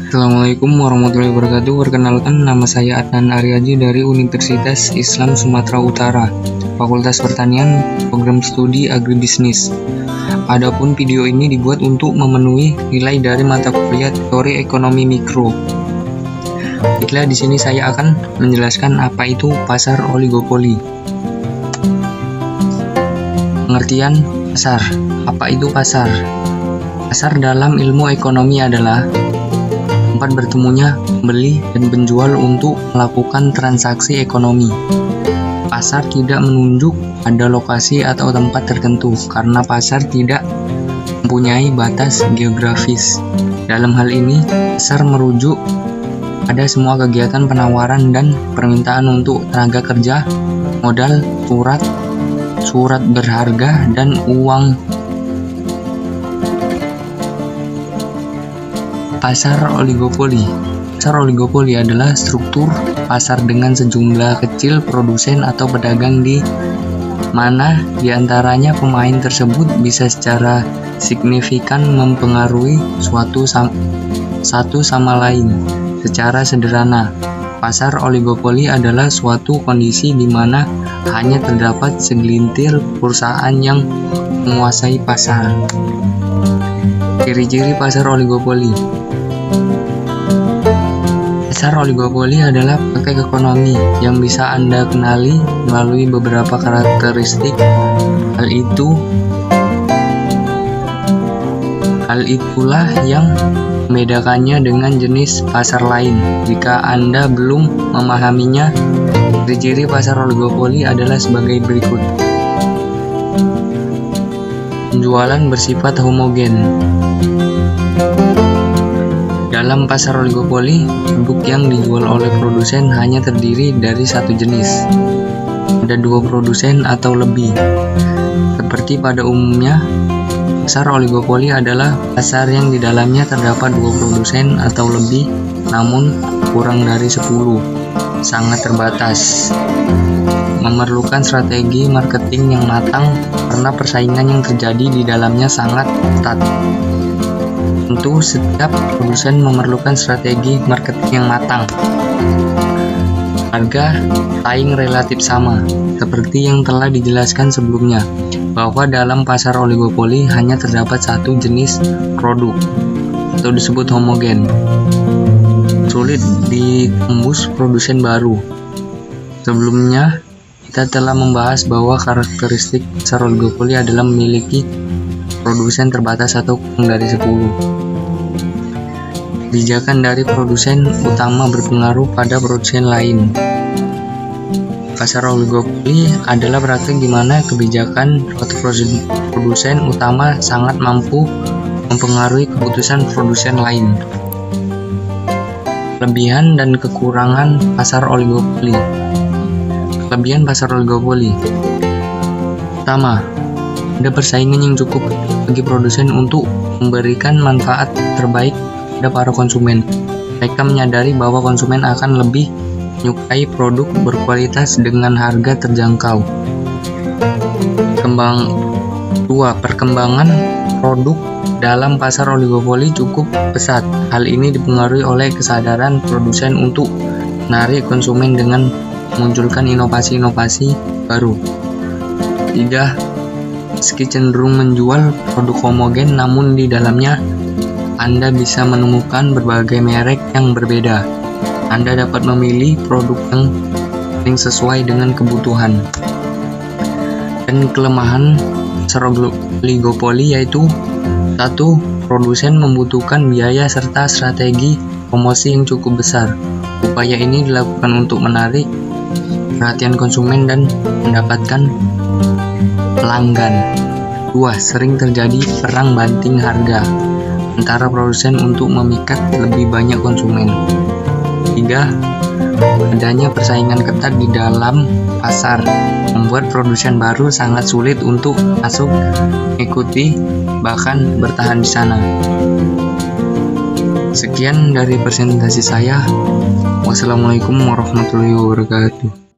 Assalamualaikum warahmatullahi wabarakatuh. Perkenalkan, nama saya Adnan Aryaji dari Universitas Islam Sumatera Utara, Fakultas Pertanian, Program Studi Agribisnis. Adapun video ini dibuat untuk memenuhi nilai dari mata kuliah Teori Ekonomi Mikro. Baiklah, di sini saya akan menjelaskan apa itu pasar oligopoli. Pengertian pasar. Apa itu pasar? Pasar dalam ilmu ekonomi adalah tempat bertemunya pembeli dan penjual untuk melakukan transaksi ekonomi. Pasar tidak menunjuk pada lokasi atau tempat tertentu karena pasar tidak mempunyai batas geografis. Dalam hal ini, pasar merujuk pada semua kegiatan penawaran dan permintaan untuk tenaga kerja, modal, surat berharga, dan uang. Pasar oligopoli. Pasar oligopoli adalah struktur pasar dengan sejumlah kecil produsen atau pedagang di mana diantaranya pemain tersebut bisa secara signifikan mempengaruhi satu sama lain. Secara sederhana, pasar oligopoli adalah suatu kondisi di mana hanya terdapat segelintir perusahaan yang menguasai pasar. Ciri-ciri pasar oligopoli. Pasar oligopoli adalah praktek ekonomi yang bisa Anda kenali melalui beberapa karakteristik. Hal itulah yang membedakannya dengan jenis pasar lain. Jika Anda belum memahaminya, ciri-ciri pasar oligopoli adalah sebagai berikut. Penjualan bersifat homogen. Dalam pasar oligopoli, produk yang dijual oleh produsen hanya terdiri dari satu jenis. Ada dua produsen atau lebih. Seperti pada umumnya, pasar oligopoli adalah pasar yang di dalamnya terdapat dua produsen atau lebih, namun kurang dari 10. Sangat terbatas. Memerlukan strategi marketing yang matang karena persaingan yang terjadi di dalamnya sangat ketat. Tentu setiap produsen memerlukan strategi marketing yang matang. Harga saing relatif sama, seperti yang telah dijelaskan sebelumnya, bahwa dalam pasar oligopoli hanya terdapat satu jenis produk, atau disebut homogen. Sulit ditembus produsen baru. Sebelumnya, kita telah membahas bahwa karakteristik pasar oligopoli adalah memiliki produsen terbatas atau kurang dari 10. Kebijakan dari produsen utama berpengaruh pada produsen lain. Pasar oligopoli adalah praktik di mana kebijakan suatu produsen utama sangat mampu mempengaruhi keputusan produsen lain. Kelebihan dan kekurangan pasar oligopoli. Kelebihan pasar oligopoli. Pertama, ada persaingan yang cukup bagi produsen untuk memberikan manfaat terbaik pada para konsumen. Mereka menyadari bahwa konsumen akan lebih menyukai produk berkualitas dengan harga terjangkau. Perkembangan produk dalam pasar oligopoli cukup pesat. Hal ini dipengaruhi oleh kesadaran produsen untuk menarik konsumen dengan memunculkan inovasi-inovasi baru. 3. Meski cenderung menjual produk homogen, namun di dalamnya Anda bisa menemukan berbagai merek yang berbeda. Anda dapat memilih produk yang paling sesuai dengan kebutuhan. Dan kelemahan pasar oligopoli yaitu 1. Produsen membutuhkan biaya serta strategi promosi yang cukup besar. Upaya ini dilakukan untuk menarik perhatian konsumen dan mendapatkan pelanggan. 2. Sering terjadi perang banting harga antara produsen untuk memikat lebih banyak konsumen. 3. Adanya persaingan ketat di dalam pasar membuat produsen baru sangat sulit untuk masuk, mengikuti, bahkan bertahan di sana. Sekian dari presentasi saya. Wassalamualaikum warahmatullahi wabarakatuh.